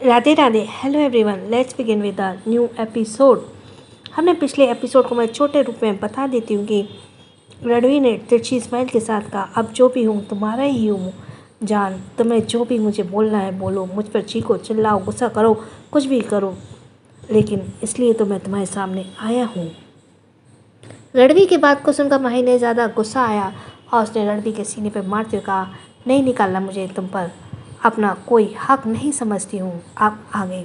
Radhe Radhe. Hello everyone, let's begin with the new episode. हमने पिछले episode को मैं छोटे रूप में बता देती हूँ कि रणवीर ने तिरछी स्माइल के साथ कहा, अब जो भी हूँ तुम्हारा ही हूँ जान, तुम्हें जो भी मुझे बोलना है बोलो, मुझ पर चीखो चिल्लाओ गुस्सा करो कुछ भी करो, लेकिन इसलिए तो मैं तुम्हारे सामने आया हूँ। रणवीर की बात को सुनकर माही ने ज़्यादा गुस्सा आया और उसने रणवीर के सीने पर मारते हुए कहा, नहीं निकालना मुझे तुम पर अपना कोई हक नहीं समझती हूँ। आप आ गए,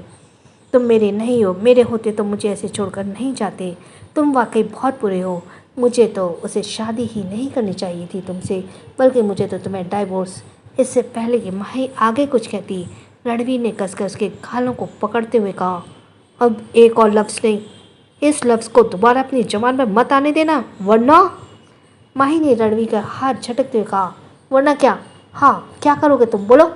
तुम मेरे नहीं हो, मेरे होते तो मुझे ऐसे छोड़कर नहीं जाते। तुम वाकई बहुत बुरे हो, मुझे तो उसे शादी ही नहीं करनी चाहिए थी तुमसे, बल्कि मुझे तो तुम्हें डाइवोर्स। इससे पहले कि माही आगे कुछ कहती, रणवीर ने कसकर उसके गालों को पकड़ते हुए कहा, अब एक और लफ्ज़ नहीं, इस लफ्ज़ को दोबारा अपनी जबान पर मत आने देना वरना। माही ने रणवीर का हाथ झटकते हुए कहा, वरना क्या? हाँ, क्या करोगे तुम बोलो?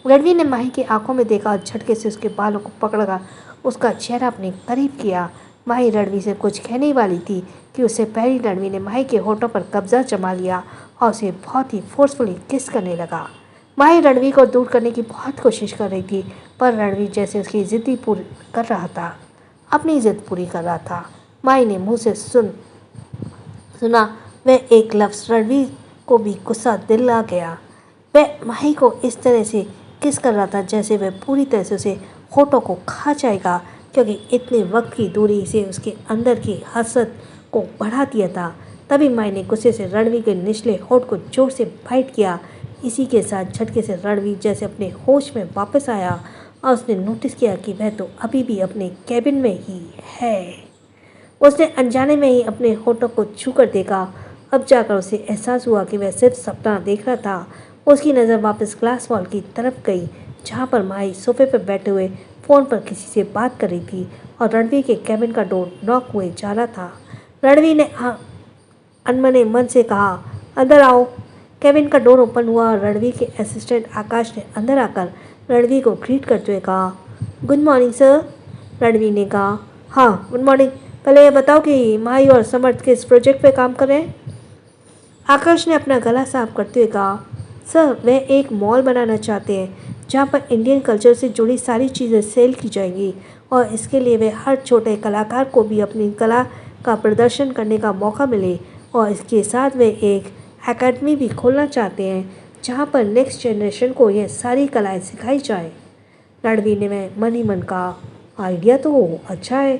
रणवीर ने माही की आंखों में देखा और झटके से उसके बालों को पकड़कर उसका चेहरा अपने करीब किया। माही रणवीर से कुछ कहने वाली थी कि उससे पहले रणवीर ने माही के होठों पर कब्जा जमा लिया और उसे बहुत ही फोर्सफुली किस करने लगा। माही रणवीर को दूर करने की बहुत कोशिश कर रही थी, पर रणवीर जैसे उसकी जिद्दी पूरी कर रहा था, अपनी जिद पूरी कर रहा था। माही ने मुँह से सुना वह एक लफ्ज़ रणवीर को भी गुस्सा दिल आ गया। वह माही को इस तरह से किस कर रहा था जैसे वह पूरी तरह से उसे होठों को खा जाएगा, क्योंकि इतने वक्त की दूरी से उसके अंदर की हसरत को बढ़ा दिया था। तभी माही ने गुस्से से रणवीर के निचले होठ को जोर से बाइट किया। इसी के साथ झटके से रणवीर जैसे अपने होश में वापस आया और उसने नोटिस किया कि वह तो अभी भी अपने कैबिन में ही है। उसने अनजाने में ही अपने होठों को छूकर देखा। अब जाकर उसे एहसास हुआ कि वह सिर्फ सपना देख रहा था। उसकी नज़र वापस ग्लास वॉल की तरफ गई, जहाँ पर माही सोफे पर बैठे हुए फ़ोन पर किसी से बात कर रही थी और रणवीर के कैबिन का डोर नॉक हुए जा रहा था। रणवीर ने अनमने मन से कहा, अंदर आओ। कैबिन का डोर ओपन हुआ और रणवीर के असिस्टेंट आकाश ने अंदर आकर रणवीर को ग्रीट करते हुए कहा, गुड मॉर्निंग सर। रणवीर ने कहा, हाँ गुड मॉर्निंग, पहले ये बताओ कि माही और समर्थ किस प्रोजेक्ट पे काम कर रहे हैं? आकाश ने अपना गला साफ करते हुए कहा, सर वह एक मॉल बनाना चाहते हैं जहाँ पर इंडियन कल्चर से जुड़ी सारी चीज़ें सेल की जाएंगी और इसके लिए वे हर छोटे कलाकार को भी अपनी कला का प्रदर्शन करने का मौका मिले, और इसके साथ वे एक एकेडमी भी खोलना चाहते हैं जहाँ पर नेक्स्ट जनरेशन को यह सारी कलाएँ सिखाई जाए। रणवीर ने मैं मन ही मन कहा, आइडिया तो अच्छा है।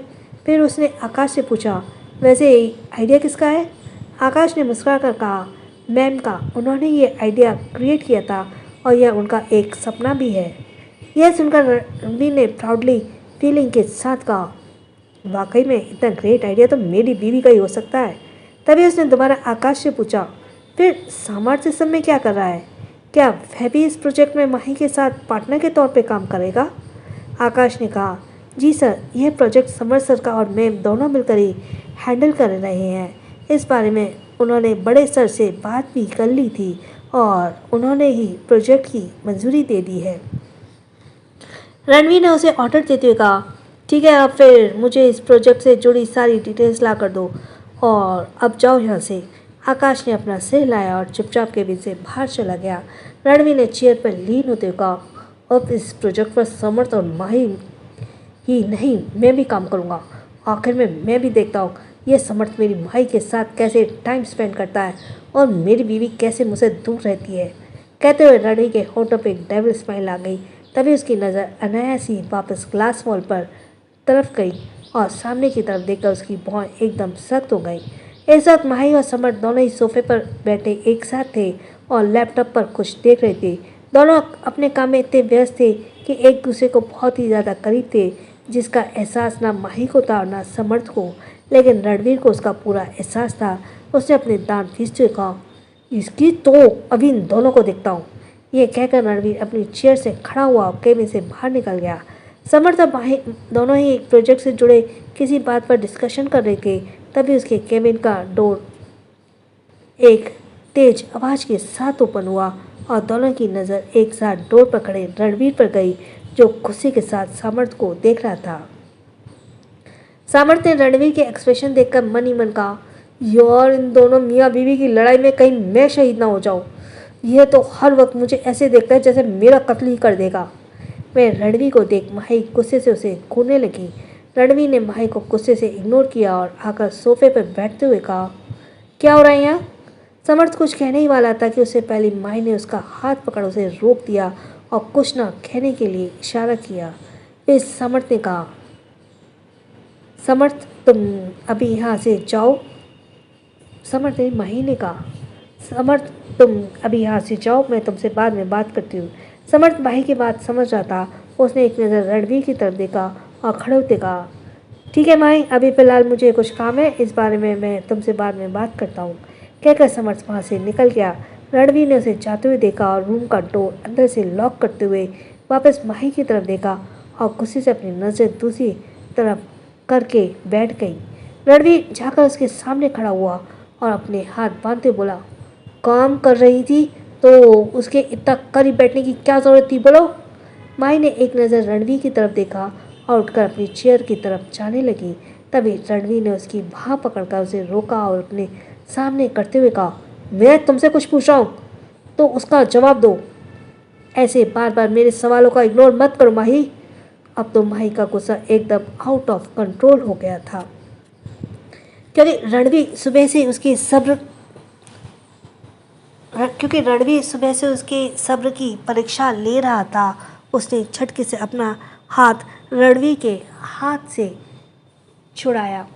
फिर उसने आकाश से पूछा, वैसे आइडिया किसका है? आकाश ने मुस्कुरा कर कहा, मैम का, उन्होंने ये आइडिया क्रिएट किया था और यह उनका एक सपना भी है। यह सुनकर रणवीर ने प्राउडली फीलिंग के साथ कहा, वाकई में इतना ग्रेट आइडिया तो मेरी बीवी का ही हो सकता है। तभी उसने दोबारा आकाश से पूछा, फिर सामर्थ्य सिस्टम में क्या कर रहा है? क्या वह भी इस प्रोजेक्ट में माही के साथ पार्टनर के तौर पर काम करेगा? आकाश ने कहा, जी सर, यह प्रोजेक्ट समर्थ सर का और मैं दोनों मिलकर ही हैंडल कर रहे हैं। इस बारे में उन्होंने बड़े सर से बात भी कर ली थी और उन्होंने ही प्रोजेक्ट की मंजूरी दे दी है। रणवीर ने उसे ऑर्डर देते हुए कहा, ठीक है, अब फिर मुझे इस प्रोजेक्ट से जुड़ी सारी डिटेल्स ला कर दो और अब जाओ यहाँ से। आकाश ने अपना सिर हिलाया और चुपचाप केबिन से बाहर चला गया। रणवीर ने चेयर पर लीन होते हुए कहा, अब इस प्रोजेक्ट पर समर्थ और माही ही नहीं, मैं भी काम करूँगा। आखिर में मैं भी देखता हूँ यह समर्थ मेरी माही के साथ कैसे टाइम स्पेंड करता है और मेरी बीवी कैसे मुझसे दूर रहती है। कहते हुए रणवीर के होठों पे एक डेविल स्माइल आ गई। तभी उसकी नज़र अनायास ही वापस ग्लास वॉल पर तरफ गई और सामने की तरफ देखकर उसकी भौं एकदम सख्त हो गई। इस वक्त माही और समर्थ दोनों ही सोफे पर बैठे एक साथ थे और लैपटॉप पर कुछ देख रहे थे। दोनों अपने काम में इतने व्यस्त थे कि एक दूसरे को बहुत ही ज़्यादा करीब थे, जिसका एहसास ना माही को था और ना समर्थ को, लेकिन रणवीर को उसका पूरा एहसास था। उसने अपने दांत पीसते हुए कहा, इसकी तो अभी इन दोनों को देखता हूँ। ये कहकर रणवीर अपनी चेयर से खड़ा हुआ और केबिन से बाहर निकल गया। समर्थ और माही दोनों ही एक प्रोजेक्ट से जुड़े किसी बात पर डिस्कशन कर रहे थे। तभी उसके केबिन का डोर एक तेज आवाज़ के साथ ओपन हुआ और दोनों की नज़र एक साथ डोर पर खड़े रणवीर पर गई, जो गुस्से के साथ सामर्थ को देख रहा था। सामर्थ ने रणवीर के एक्सप्रेशन देखकर मन ही मन कहा, यार इन दोनों मियाँ बीवी की लड़ाई में कहीं मैं शहीद ना हो जाऊँ। यह तो हर वक्त मुझे ऐसे देखता है जैसे मेरा कत्ल ही कर देगा। वह रणवी को देख माही गुस्से से उसे घूरने लगी। रणवी ने माही को गुस्से से इग्नोर किया और आकर सोफे पर बैठते हुए कहा, क्या हो रहा है यहाँ? समर्थ कुछ कहने ही वाला था कि उससे पहले माही ने उसका हाथ पकड़ उसे रोक दिया और कुछ न कहने के लिए इशारा किया। फिर समर्थ ने कहा, समर्थ तुम अभी यहाँ से जाओ। समर्थ ने माही ने कहा, समर्थ तुम अभी यहाँ से जाओ, मैं तुमसे बाद में बात करती हूँ। समर्थ माही की बात समझ रहा था। उसने एक नज़र रणवीर की तरफ देखा और खड़े होते कहा, ठीक है माही, अभी फ़िलहाल मुझे कुछ काम है, इस बारे में मैं तुमसे बाद में बात करता हूँ। कहकर समर्थ वहाँ से निकल गया। रणवीर ने उसे जाते हुए देखा और रूम का डोर अंदर से लॉक करते हुए वापस माही की तरफ देखा और गुस्से से अपनी नज़र दूसरी तरफ करके बैठ गई। रणवीर जाकर उसके सामने खड़ा हुआ और अपने हाथ बांधते बोला, काम कर रही थी तो उसके इतना करीब बैठने की क्या ज़रूरत थी, बोलो। माही ने एक नज़र रणवीर की तरफ देखा और उठकर अपनी चेयर की तरफ जाने लगी। तभी रणवीर ने उसकी बाँह पकड़कर उसे रोका और अपने सामने करते हुए कहा, मैं तुमसे कुछ पूछ रहा हूँ तो उसका जवाब दो। ऐसे बार बार मेरे सवालों का इग्नोर मत करो माही। अब तो माही का गुस्सा एकदम आउट ऑफ कंट्रोल हो गया था, क्योंकि रणवीर सुबह से उसके सब्र की परीक्षा ले रहा था। उसने झटके से अपना हाथ रणवीर के हाथ से छुड़ाया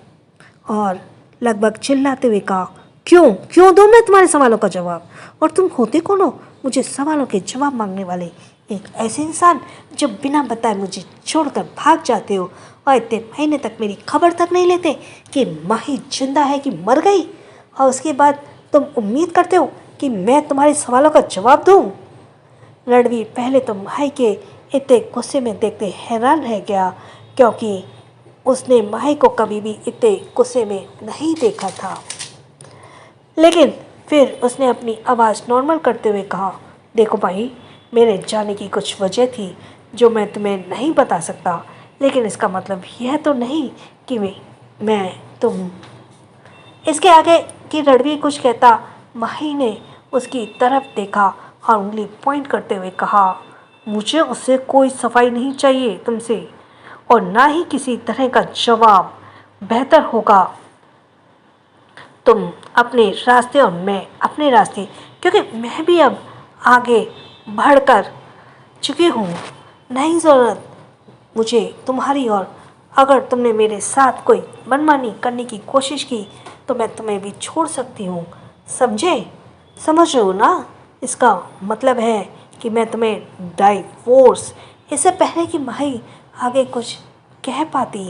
और लगभग चिल्लाते हुए कहा, क्यों दूं मैं तुम्हारे सवालों का जवाब? और तुम होते कौन हो मुझे सवालों के जवाब मांगने वाले? एक ऐसे इंसान जो बिना बताए मुझे छोड़कर भाग जाते हो और इतने महीने तक मेरी खबर तक नहीं लेते कि माही जिंदा है कि मर गई, और उसके बाद तुम उम्मीद करते हो कि मैं तुम्हारे सवालों का जवाब दूं। रणवीर पहले तो माही के इतने गुस्से में देखते हैरान रह गया, क्योंकि उसने माही को कभी भी इतने गुस्से में नहीं देखा था। लेकिन फिर उसने अपनी आवाज़ नॉर्मल करते हुए कहा, देखो माही, मेरे जाने की कुछ वजह थी जो मैं तुम्हें नहीं बता सकता, लेकिन इसका मतलब यह तो नहीं कि तुम। इसके आगे कि रणवीर कुछ कहता, माही ने उसकी तरफ देखा और उंगली पॉइंट करते हुए कहा, मुझे उससे कोई सफाई नहीं चाहिए तुमसे, और ना ही किसी तरह का जवाब। बेहतर होगा तुम अपने रास्ते और मैं अपने रास्ते, क्योंकि मैं भी अब आगे बढ़कर चुकी हूँ। नहीं ज़रूरत मुझे तुम्हारी, और अगर तुमने मेरे साथ कोई मनमानी करने की कोशिश की तो मैं तुम्हें भी छोड़ सकती हूँ, समझे? समझ रहे हो ना? इसका मतलब है कि मैं तुम्हें डाइवोर्स। इससे पहले कि माही आगे कुछ कह पाती,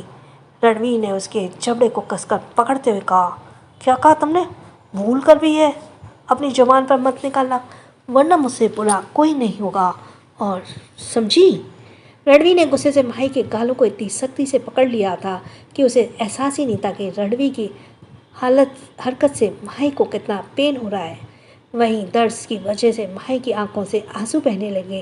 रणवीर ने उसके जबड़े को कसकर पकड़ते हुए कहा, क्या कहा तुमने? भूल कर भी है अपनी जुबान पर मत निकालना, वरना मुझसे बुरा कोई नहीं होगा, और समझी? रणवीर ने गुस्से से माही के गालों को इतनी सख्ती से पकड़ लिया था कि उसे एहसास ही नहीं था कि रणवीर की हरकत से माही को कितना पेन हो रहा है। वहीं दर्द की वजह से माही की आंखों से आंसू बहने लगे।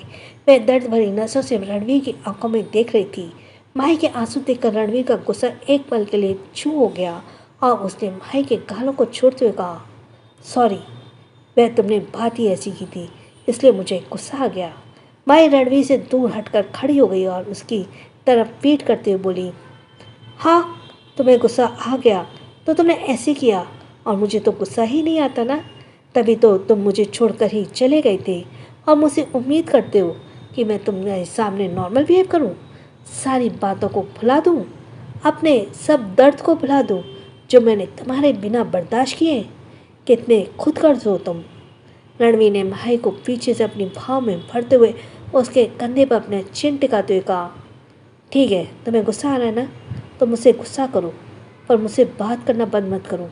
वह दर्द भरी नजरों से रणवीर की आंखों में देख रही थी। माही के आंसू देखकर रणवीर का गुस्सा एक पल के लिए छू हो गया और उसने माही के गालों को छोड़ते हुए कहा, सॉरी, वह तुमने बात ही ऐसी की थी, इसलिए मुझे गुस्सा आ गया। माही रणवीर से दूर हटकर खड़ी हो गई और उसकी तरफ पीठ करते हुए बोली, हाँ, तुम्हें गुस्सा आ गया तो तुमने ऐसे किया, और मुझे तो गुस्सा ही नहीं आता ना, तभी तो तुम मुझे छोड़कर ही चले गए थे और मुझसे उम्मीद करते हो कि मैं तुम्हारे सामने नॉर्मल बिहेव करूं, सारी बातों को भुला दूं, अपने सब दर्द को भुला दूं जो मैंने तुम्हारे बिना बर्दाश्त किए। कितने खुदगर्ज हो तुम। रणवीर ने माही को पीछे से अपनी भाव में भरते हुए उसके कंधे पर अपने चिन टिकाते हुए कहा, ठीक है, तुम्हें गुस्सा आ रहा है ना, तो मुझसे गुस्सा करो, पर मुझसे बात करना बंद मत करो।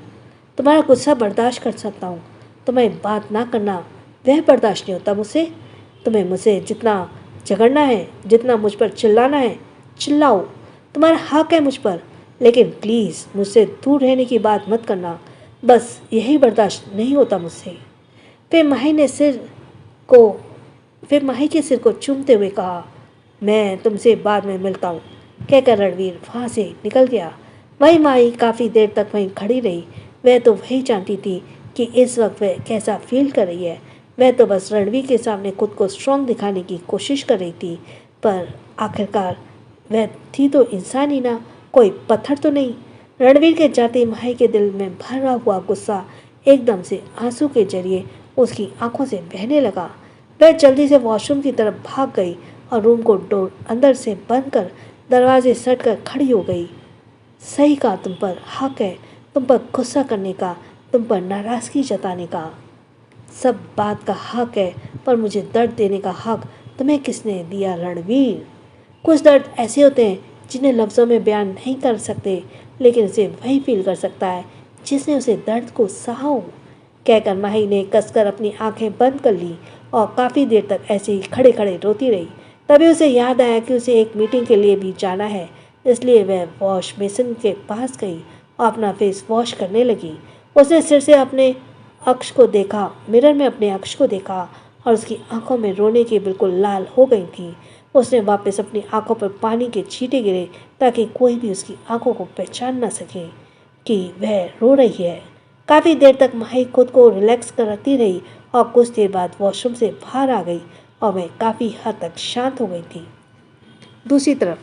तुम्हारा गुस्सा बर्दाश्त कर सकता हूँ, तुम्हें बात ना करना वह बर्दाश्त नहीं होता मुझसे। तुम्हें मुझसे जितना झगड़ना है, जितना मुझ पर चिल्लाना है, चिल्लाओ, तुम्हारा हक है मुझ पर, लेकिन प्लीज़ मुझसे दूर रहने की बात मत करना, बस यही बर्दाश्त नहीं होता मुझसे। फिर माही के सिर को चूमते हुए कहा, मैं तुमसे बाद में मिलता हूँ, कहकर रणवीर वहाँ से निकल गया। वही माही काफ़ी देर तक वहीं खड़ी रही। वह तो वही जानती थी कि इस वक्त वह कैसा फील कर रही है। वह तो बस रणवीर के सामने खुद को स्ट्रॉन्ग दिखाने की कोशिश कर रही थी, पर आखिरकार वह थी तो इंसान ही ना, कोई पत्थर तो नहीं। रणवीर के जाते माही के दिल में भरा हुआ गुस्सा एकदम से आंसू के जरिए उसकी आंखों से बहने लगा। वह जल्दी से वॉशरूम की तरफ भाग गई और रूम को डोर अंदर से बंद कर दरवाजे सट कर खड़ी हो गई। सही कहा, तुम पर हक है, तुम पर गुस्सा करने का, तुम पर नाराज़गी जताने का। सब बात का हक है, पर मुझे दर्द देने का हक तुम्हें किसने दिया रणवीर? कुछ दर्द ऐसे होते हैं जिन्हें लफ्ज़ों में बयान नहीं कर सकते, लेकिन उसे वही फील कर सकता है जिसने उसे दर्द को सहा हो। कहकर माही ने कसकर अपनी आंखें बंद कर ली और काफ़ी देर तक ऐसे ही खड़े खड़े रोती रही। तभी उसे याद आया कि उसे एक मीटिंग के लिए भी जाना है, इसलिए वह वॉश बेसिन के पास गई और अपना फेस वॉश करने लगी। उसने सिर से अपने अक्ष को देखा, मिरर में अपने अक्ष को देखा और उसकी आंखों में रोने की बिल्कुल लाल हो गई थी। उसने वापस अपनी आंखों पर पानी के छींटे गिरे ताकि कोई भी उसकी आंखों को पहचान न सके कि वह रो रही है। काफ़ी देर तक माही खुद को रिलैक्स करती रही और कुछ देर बाद वॉशरूम से बाहर आ गई और वह काफ़ी हद तक शांत हो गई थी। दूसरी तरफ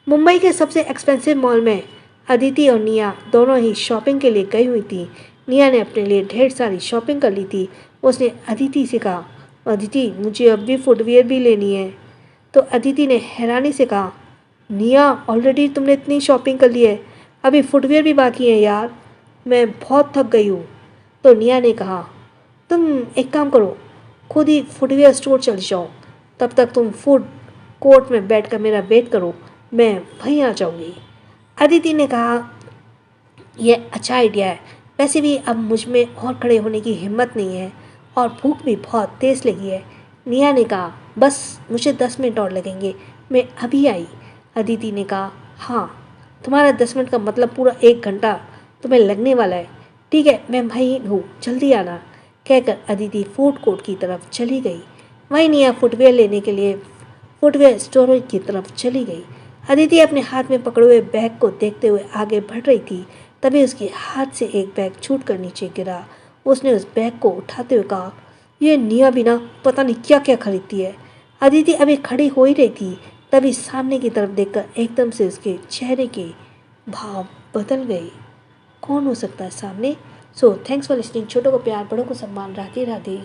मुंबई के सबसे एक्सपेंसिव मॉल में अदिति और निया दोनों ही शॉपिंग के लिए गई हुई थी। निया ने अपने लिए ढेर सारी शॉपिंग कर ली थी। उसने अदिति से कहा, अदिति मुझे अब भी फुटवियर भी लेनी है। तो अदिति ने हैरानी से कहा, निया ऑलरेडी तुमने इतनी शॉपिंग कर ली है, अभी फुटवियर भी बाकी है यार, मैं बहुत थक गई हूँ। तो निया ने कहा, तुम एक काम करो, खुद ही फुटवियर स्टोर चली जाओ, तब तक तुम फूड कोर्ट में बैठकर मेरा वेट करो, मैं वहीं आ जाऊँगी। अदिति ने कहा, यह अच्छा आइडिया है, वैसे भी अब मुझ में और खड़े होने की हिम्मत नहीं है और भूख भी बहुत तेज़ लगी है। निया ने कहा, बस मुझे 10 मिनट और लगेंगे, मैं अभी आई। अदिति ने कहा, हाँ तुम्हारा 10 मिनट का मतलब पूरा 1 घंटा तुम्हें लगने वाला है। ठीक है, मैं वहीं हूँ, जल्दी आना। कहकर अदिति फूड कोर्ट की तरफ चली गई। वहीं निया फुटवेयर लेने के लिए फुटवेयर स्टोर की तरफ चली गई। अदिति अपने हाथ में पकड़े हुए बैग को देखते हुए आगे बढ़ रही थी। तभी उसके हाथ से एक बैग छूट कर नीचे गिरा। उसने उस बैग को उठाते हुए कहा, ये निया बिना पता नहीं क्या क्या खरीदती है। अदिति अभी खड़ी हो ही रही थी, तभी सामने की तरफ देखकर एकदम से उसके चेहरे के भाव बदल गए। कौन हो सकता है सामने? So thanks for listening. छोटों को प्यार, बड़ों को सम्मान। राधे राधे।